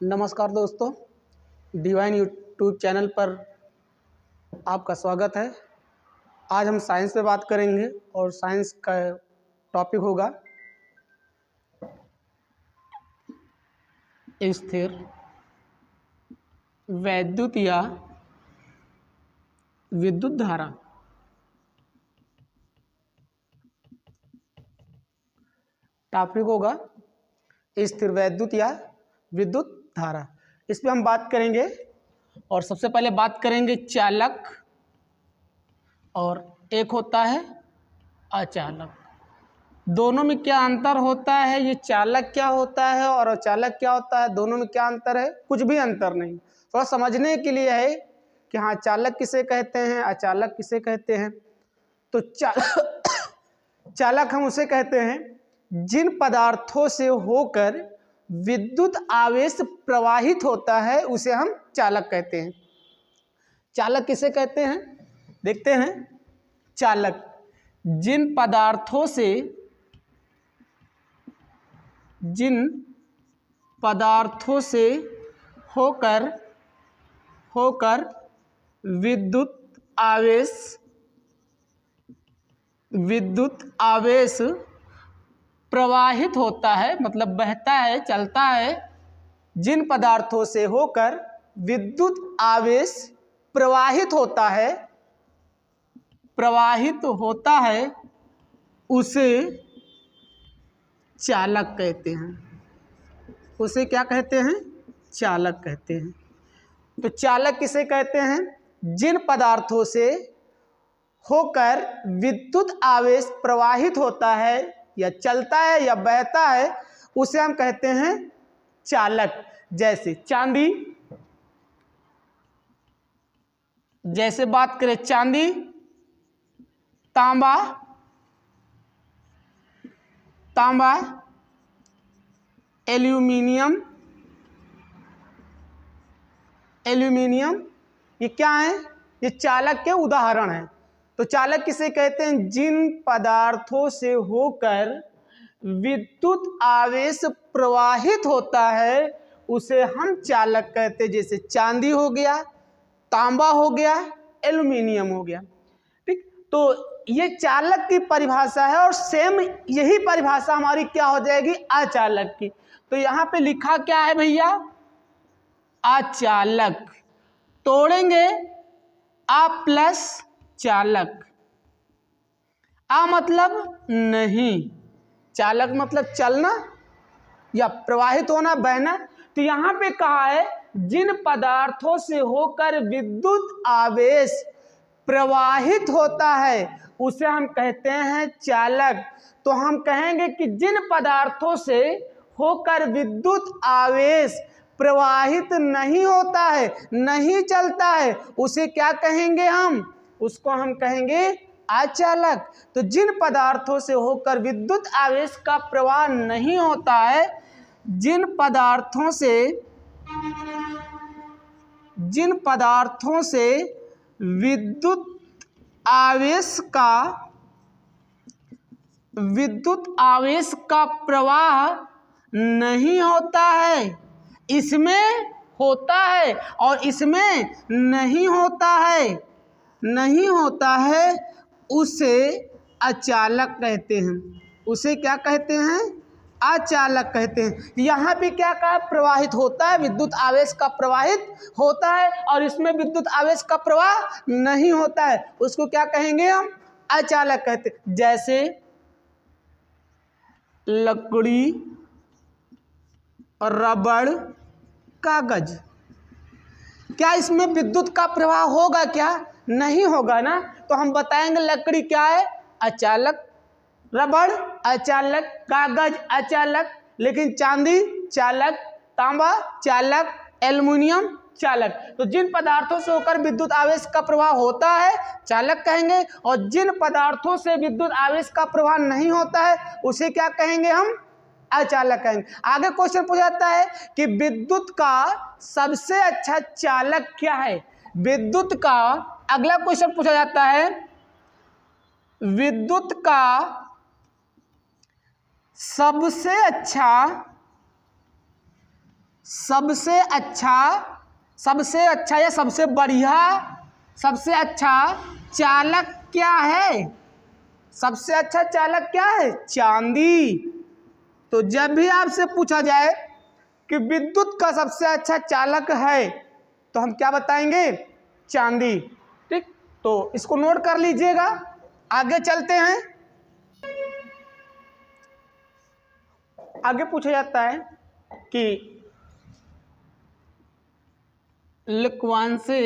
नमस्कार दोस्तों, divine YouTube channel पर आपका स्वागत है। आज हम साइंस पे बात करेंगे और साइंस का टॉपिक होगा स्थिर वैद्युत या विद्युत धारा। टॉपिक होगा स्थिर वैद्युत या विद्युत धारा। इस पे हम बात करेंगे और सबसे पहले बात करेंगे चालक और एक होता है अचालक। दोनों में क्या अंतर होता है, ये चालक क्या होता है और अचालक क्या होता है, दोनों में क्या अंतर है? कुछ भी अंतर नहीं। थोड़ा समझने के लिए है कि हाँ, चालक किसे कहते हैं, अचालक किसे कहते हैं। तो चालक हम उसे कहते हैं जिन पदार्थों से होकर विद्युत आवेश प्रवाहित होता है, उसे हम चालक कहते हैं। चालक किसे कहते हैं, देखते हैं। चालक जिन पदार्थों से होकर विद्युत आवेश प्रवाहित होता है, मतलब बहता है, चलता है। जिन पदार्थों से होकर विद्युत आवेश प्रवाहित होता है उसे चालक कहते हैं। उसे क्या कहते हैं? चालक कहते हैं। तो चालक किसे कहते हैं? जिन पदार्थों से होकर विद्युत आवेश प्रवाहित होता है या चलता है या बहता है, उसे हम कहते हैं चालक। जैसे चांदी, जैसे बात करें चांदी, तांबा, एल्यूमिनियम, ये क्या है? ये चालक के उदाहरण हैं। तो चालक किसे कहते हैं? जिन पदार्थों से होकर विद्युत आवेश प्रवाहित होता है उसे हम चालक कहते हैं। जैसे चांदी हो गया, तांबा हो गया, एल्यूमिनियम हो गया। ठीक, तो ये चालक की परिभाषा है और सेम यही परिभाषा हमारी क्या हो जाएगी? अचालक की। तो यहाँ पे लिखा क्या है भैया? अचालक। तोड़ेंगे आ प्लस चालक। आ मतलब नहीं, चालक मतलब चलना या प्रवाहित होना, बहना। तो यहाँ पे कहा है जिन पदार्थों से होकर विद्युत आवेश प्रवाहित होता है उसे हम कहते हैं चालक। तो हम कहेंगे कि जिन पदार्थों से होकर विद्युत आवेश प्रवाहित नहीं होता है, नहीं चलता है, उसे क्या कहेंगे हम? उसको हम कहेंगे अचालक। तो जिन पदार्थों से होकर विद्युत आवेश का प्रवाह नहीं होता है, जिन पदार्थों से विद्युत आवेश का प्रवाह नहीं होता है, इसमें होता है और इसमें नहीं होता है, उसे अचालक कहते हैं। उसे क्या कहते हैं? अचालक कहते हैं। यहाँ पे क्या कहा? प्रवाहित होता है, विद्युत आवेश का प्रवाहित होता है और इसमें विद्युत आवेश का प्रवाह नहीं होता है, उसको क्या कहेंगे हम? अचालक कहते हैं। जैसे लकड़ी, रबड़, कागज, क्या इसमें विद्युत का प्रवाह होगा? क्या नहीं होगा ना। तो हम बताएंगे लकड़ी क्या है? अचालक, रबड़ अचालक, कागज अचालक, लेकिन चांदी चालक, तांबा चालक, एल्युमिनियम चालक। तो जिन पदार्थों से होकर विद्युत आवेश का प्रवाह होता है चालक कहेंगे, और जिन पदार्थों से विद्युत आवेश का प्रवाह नहीं होता है उसे क्या कहेंगे हम? अचालक कहेंगे। आगे क्वेश्चन पूछा जाता है कि विद्युत का सबसे अच्छा चालक क्या है? विद्युत का अगला क्वेश्चन पूछा जाता है, विद्युत का सबसे अच्छा सबसे अच्छा या सबसे बढ़िया, सबसे अच्छा चालक क्या है? सबसे अच्छा चालक क्या है? चांदी। तो जब भी आपसे पूछा जाए कि विद्युत का सबसे अच्छा चालक है तो हम क्या बताएंगे? चांदी। ठीक, तो इसको नोट कर लीजिएगा। आगे चलते हैं। आगे पूछा जाता है कि लिक्वांसे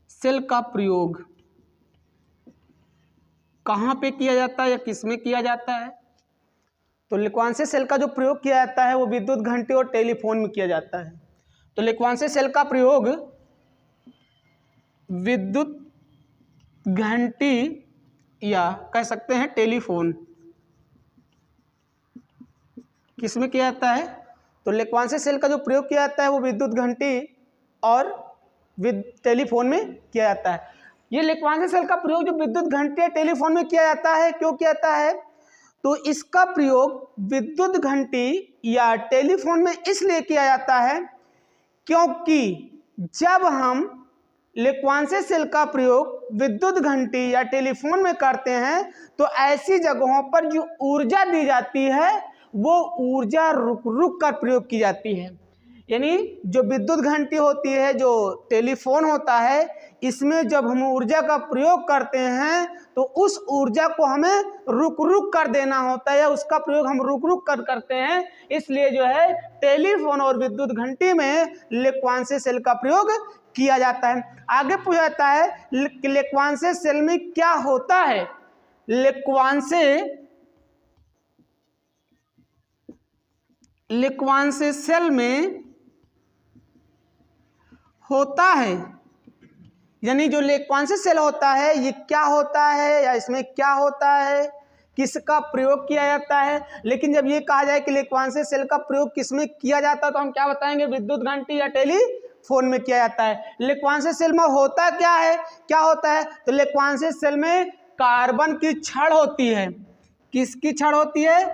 सेल का प्रयोग कहाँ पे किया जाता है या किस में किया जाता है? तो लिक्वांसे सेल का जो प्रयोग किया जाता है वो विद्युत घंटी और टेलीफोन में किया जाता है। तो लिक्वांसे सेल का प्रयोग विद्युत घंटी या कह सकते हैं टेलीफोन, किस में किया जाता है? तो लिक्वांसे सेल का जो प्रयोग किया जाता है वो विद्युत घंटी और टेलीफोन में किया जाता है। ये लिक्वांसे सेल का प्रयोग जो विद्युत घंटी या टेलीफोन में किया जाता है, क्यों किया जाता है? तो इसका प्रयोग विद्युत घंटी या टेलीफोन में इसलिए किया जाता है क्योंकि जब हम लिक्वांसे सेल का प्रयोग विद्युत घंटी या टेलीफोन में करते हैं तो ऐसी जगहों पर जो ऊर्जा दी जाती है वो ऊर्जा रुक रुक कर प्रयोग की जाती है। यानी जो विद्युत घंटी होती है, जो टेलीफोन होता है, इसमें जब हम ऊर्जा का प्रयोग करते हैं तो उस ऊर्जा को हमें रुक रुक कर देना होता है या उसका प्रयोग हम रुक रुक कर करते हैं। इसलिए जो है टेलीफोन और विद्युत घंटी में लिक्वांसे सेल का प्रयोग किया जाता है। आगे पूछा जाता है कि लिक्वांसे सेल में क्या होता है? लिक्वांसे सेल में होता है, यानी जो लिक्वांसे सेल होता है ये क्या होता है या इसमें क्या होता है, किसका प्रयोग किया जाता है। लेकिन जब ये कहा जाए कि लिक्वांसे सेल का प्रयोग किसमें किया जाता है तो हम क्या बताएंगे? विद्युत घंटी या टेलीफोन में किया जाता है। लिक्वांसे सेल में होता क्या है, क्या होता है? तो लिक्वांसे सेल में कार्बन की छड़ होती है। किसकी छड़ होती है?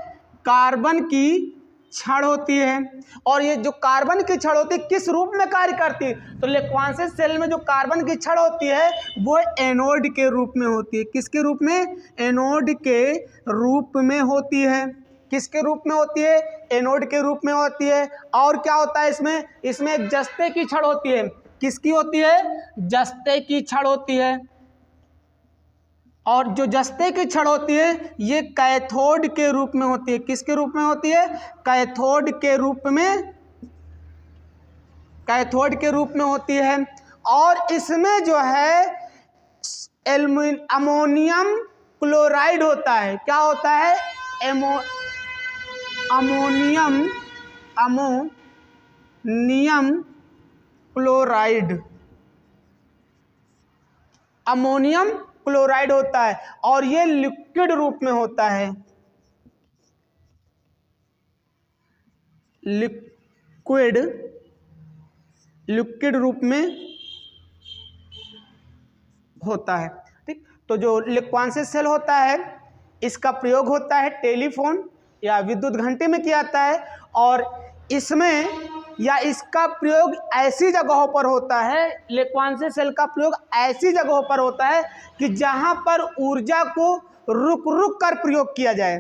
कार्बन की छड़ होती है। और ये जो कार्बन की छड़ होती है किस रूप में कार्य करती है? तो लिक्वांसे सेल में जो कार्बन की छड़ होती है वो एनोड के रूप में होती है। किसके रूप में? एनोड के रूप में होती है। किसके रूप में होती है? एनोड के रूप में होती है। और क्या होता है इसमें? इसमें एक जस्ते की छड़ होती है। किसकी होती है? जस्ते की छड़ होती है। और जो जस्ते की छड़ होती है ये कैथोड के रूप में होती है। किसके रूप में होती है? कैथोड के रूप में, कैथोड के रूप में होती है। और इसमें जो है अमोनियम क्लोराइड होता है। क्या होता है? अमोनियम क्लोराइड, अमोनियम क्लोराइड होता है और ये लिक्विड रूप में होता है। लिक्विड रूप में होता है। ठीक, तो जो लिक्वांसे सेल होता है इसका प्रयोग होता है टेलीफोन या विद्युत घंटी में किया जाता है। और इसमें या इसका प्रयोग ऐसी जगहों पर होता है, लिक्वांसे सेल का प्रयोग ऐसी जगहों पर होता है कि जहां पर ऊर्जा को रुक रुक कर प्रयोग किया जाए।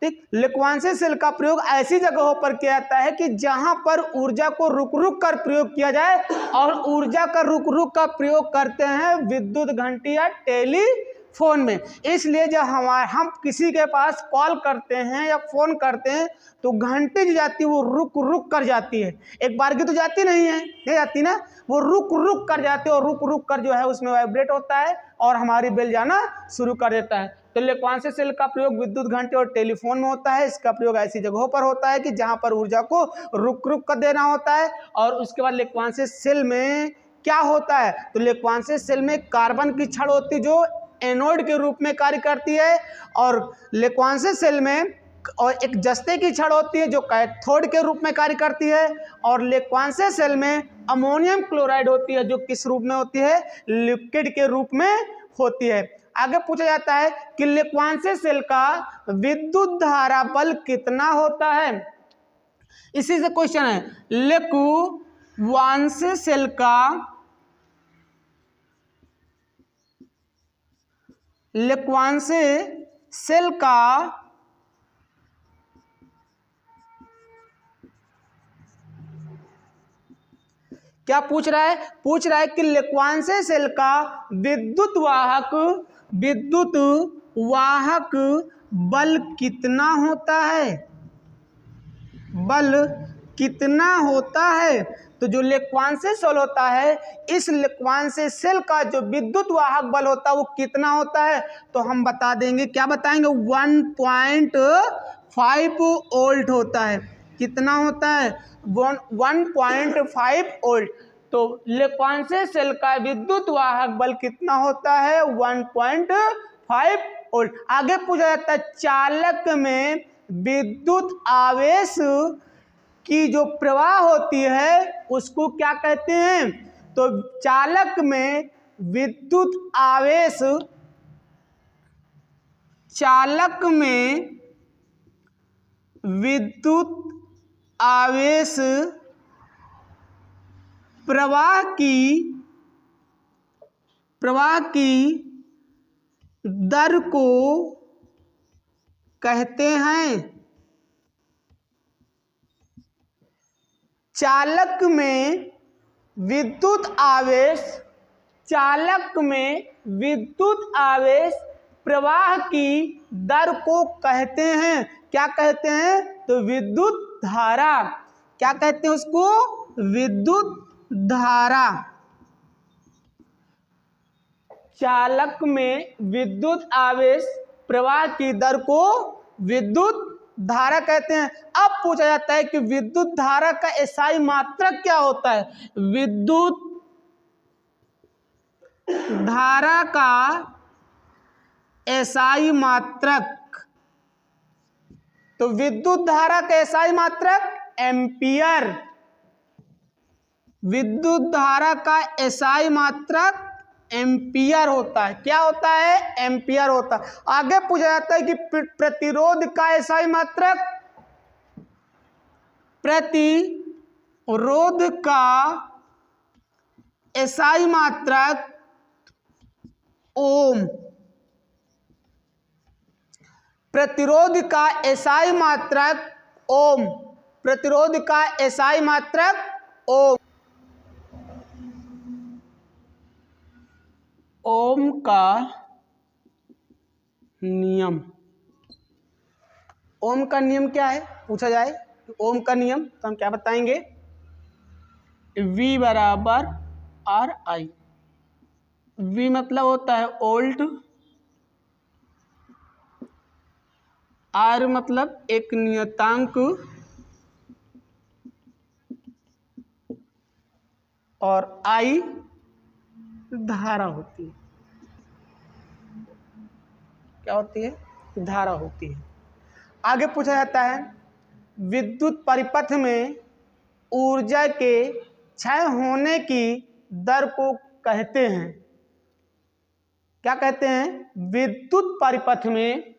ठीक, लिक्वांसे सेल का प्रयोग ऐसी जगहों पर किया जाता है कि जहां पर ऊर्जा को रुक रुक कर प्रयोग किया जाए। और ऊर्जा का रुक रुक का प्रयोग करते हैं विद्युत घंटी या टेलीफोन में। इसलिए जब हम किसी के पास कॉल करते हैं या फोन करते हैं तो घंटी जो जाती है वो रुक रुक कर जाती है। एक बार की तो जाती नहीं है, नहीं जाती ना, वो रुक रुक कर जाती है और रुक रुक कर जो है उसमें वाइब्रेट होता है और हमारी बेल जाना शुरू कर देता है। तो लिक्वांसे सेल का प्रयोग विद्युत घंटी और टेलीफोन में होता है। इसका प्रयोग ऐसी जगहों पर होता है कि जहां पर ऊर्जा को रुक रुक कर देना होता है। और उसके बाद लिक्वांसे सेल में क्या होता है? तो लिक्वांसे सेल में कार्बन की छड़ होती है जो एनोड के रूप में कार्य करती है। और लिक्वांसे सेल में और एक जस्ते की छड़ होती है जो कैथोड के रूप में कार्य करती है। और लिक्वांसे सेल में अमोनियम क्लोराइड होती है जो किस रूप में होती है? लिक्विड के रूप में होती है। आगे पूछा जाता है कि लिक्वांसे सेल का विद्युत धारा बल कितना होता है? इसी से क्वेश्चन है, लिक्वांश सेल का क्या पूछ रहा है? पूछ रहा है कि लिक्वांश सेल का विद्युत वाहक बल कितना होता है? बल कितना होता है? तो जो लिक्वांश सेल होता है, इस लिक्वांश सेल का जो विद्युत वाहक बल होता है वो कितना होता है? तो हम बता देंगे, क्या बताएंगे? 1.5 वोल्ट होता है। कितना होता है? 1.5 वोल्ट। तो लिक्वांश सेल का विद्युत वाहक बल कितना होता है? 1.5 वोल्ट। आगे पूछा जाता है, चालक में विद्युत आवेश की जो प्रवाह होती है उसको क्या कहते हैं? तो चालक में विद्युत आवेश प्रवाह की दर को कहते हैं। चालक में विद्युत आवेश प्रवाह की दर को कहते हैं, क्या कहते हैं? तो विद्युत धारा। क्या कहते हैं उसको? विद्युत धारा। चालक में विद्युत आवेश प्रवाह की दर को विद्युत धारा कहते हैं। अब पूछा जाता है कि विद्युत धारा का एसआई मात्रक क्या होता है? विद्युत धारा का एसआई मात्रक। तो विद्युत धारा का एसआई मात्रक एम्पियर। विद्युत धारा का एसआई मात्रक एम्पियर होता है। क्या होता है? एम्पियर होता है। आगे पूछा जाता है कि प्रतिरोध का एसआई मात्रक। प्रतिरोध का एसआई मात्रक ओम। प्रतिरोध का एसआई मात्रक ओम। प्रतिरोध का एसआई मात्रक ओम। ओम का नियम। ओम का नियम क्या है? पूछा जाए तो ओम का नियम तो हम क्या बताएंगे? V बराबर आर आई। V मतलब होता है वोल्ट, R मतलब एक नियतांक और I धारा होती है। क्या होती है? धारा होती है। आगे पूछा जाता है, विद्युत परिपथ में ऊर्जा के क्षय होने की दर को कहते हैं। क्या कहते हैं? विद्युत परिपथ में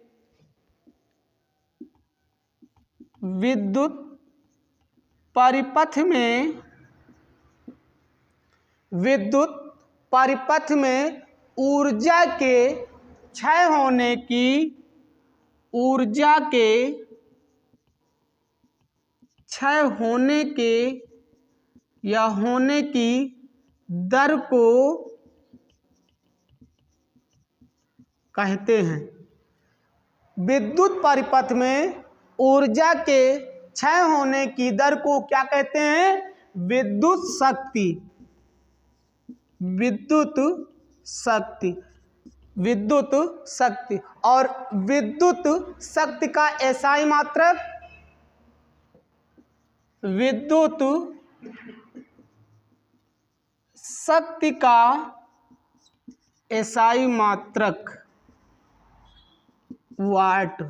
ऊर्जा के क्षय होने की दर को कहते हैं। विद्युत परिपथ में ऊर्जा के क्षय होने की दर को क्या कहते हैं? विद्युत शक्ति। और विद्युत शक्ति का एसआई मात्रक। विद्युत शक्ति का एसआई मात्रक वाट।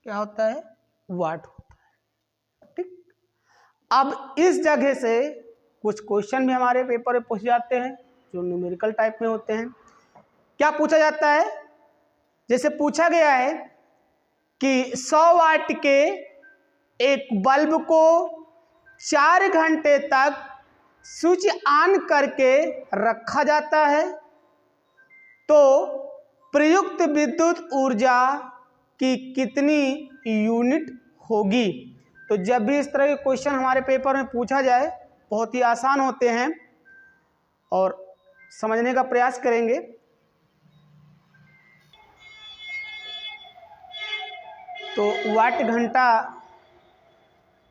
क्या होता है? वाट होता है। ठीक। अब इस जगह से कुछ क्वेश्चन भी हमारे पेपर में पूछे जाते हैं जो न्यूमेरिकल टाइप में होते हैं। क्या पूछा जाता है? जैसे पूछा गया है कि 100 वाट के एक बल्ब को 4 घंटे तक स्विच ऑन करके रखा जाता है तो प्रयुक्त विद्युत ऊर्जा की कितनी यूनिट होगी। तो जब भी इस तरह के क्वेश्चन हमारे पेपर में पूछा जाए, बहुत ही आसान होते हैं और समझने का प्रयास करेंगे। तो वाट घंटा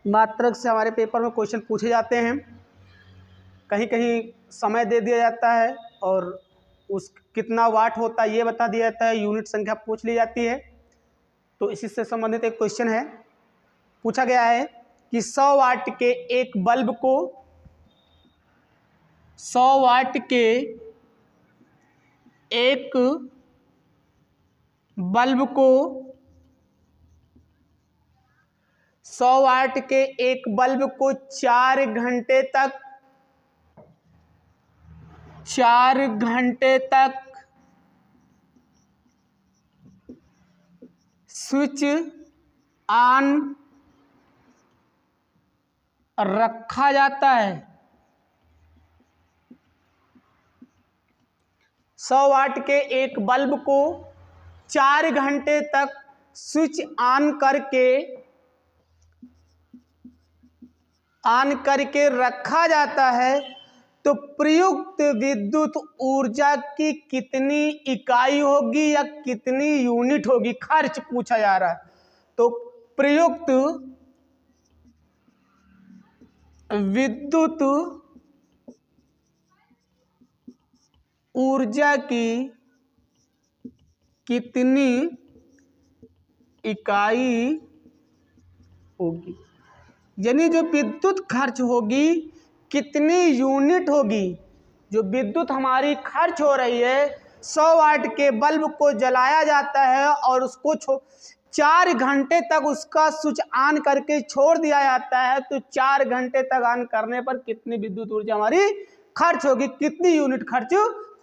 मात्रक से हमारे पेपर में क्वेश्चन पूछे जाते हैं। कहीं कहीं समय दे दिया जाता है और उस कितना वाट होता है ये बता दिया जाता है, यूनिट संख्या पूछ ली जाती है। तो इसी से संबंधित एक क्वेश्चन है, पूछा गया है कि 100 वाट के एक बल्ब को 100 वाट के एक बल्ब को 100 वाट के एक बल्ब को 4 घंटे तक स्विच ऑन रखा जाता है। 100 वाट के एक बल्ब को 4 घंटे तक स्विच ऑन करके रखा जाता है तो प्रयुक्त विद्युत ऊर्जा की कितनी इकाई होगी या कितनी यूनिट होगी, खर्च पूछा जा रहा है। तो प्रयुक्त विद्युत ऊर्जा की कितनी इकाई होगी, यानी जो विद्युत खर्च होगी कितनी यूनिट होगी। जो विद्युत हमारी खर्च हो रही है, 100 वाट के बल्ब को जलाया जाता है और उसको 4 घंटे तक उसका स्विच ऑन करके छोड़ दिया जाता है, तो 4 घंटे तक ऑन करने पर कितनी विद्युत ऊर्जा हमारी खर्च होगी, कितनी यूनिट खर्च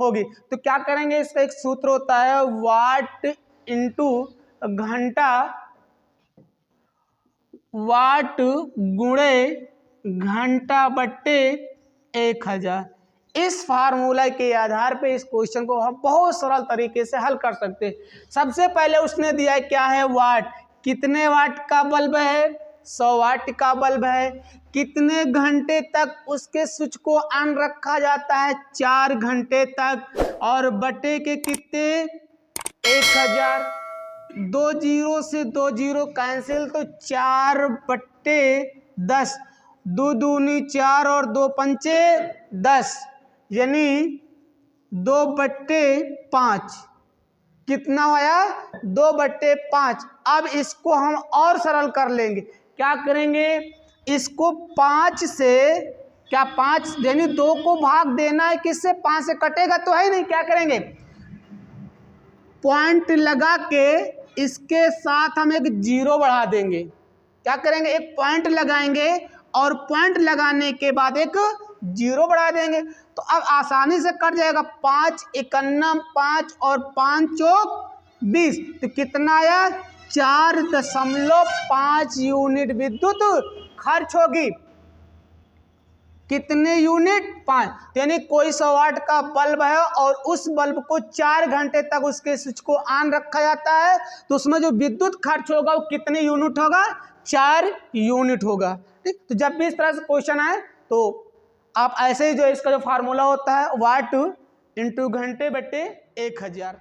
होगी। तो क्या करेंगे, इसका एक सूत्र होता है वाट इंटू घंटा, वाट गुणे घंटा बट्टे 1000। इस फार्मूला के आधार पे इस क्वेश्चन को हम बहुत सरल तरीके से हल कर सकते हैं। सबसे पहले उसने दिया है क्या है, वाट। कितने वाट का बल्ब है, 100 वाट का बल्ब है। कितने घंटे तक उसके स्विच को ऑन रखा जाता है, 4 घंटे तक, और बटे के कितने 1000। 2 जीरो से 2 जीरो कैंसिल, तो 4 बट्टे 10, 2 दूनी 4 और 2 पंचे 10, यानी 2 बट्टे 5। कितना आया, 2 बट्टे 5। अब इसको हम और सरल कर लेंगे। क्या करेंगे, इसको 5 से, क्या 5 यानी 2 को भाग देना है किससे, 5 से कटेगा तो है नहीं। क्या करेंगे, पॉइंट लगा के इसके साथ हम एक जीरो बढ़ा देंगे। क्या करेंगे, एक पॉइंट लगाएंगे और पॉइंट लगाने के बाद एक जीरो बढ़ा देंगे, तो अब आसानी से कट जाएगा। 5 51 5 और 5 चौक 20, तो कितना आया, 4.5 यूनिट विद्युत खर्च होगी। कितने यूनिट, 5। यानी कोई 100 वाट का बल्ब है और उस बल्ब को 4 घंटे तक उसके स्विच को ऑन रखा जाता है, तो उसमें जो विद्युत खर्च होगा वो कितने यूनिट होगा, 4 यूनिट होगा। ठीक, तो जब भी इस तरह से क्वेश्चन आए तो आप ऐसे ही जो इसका जो फार्मूला होता है वाट इंटू घंटे बटे 1000।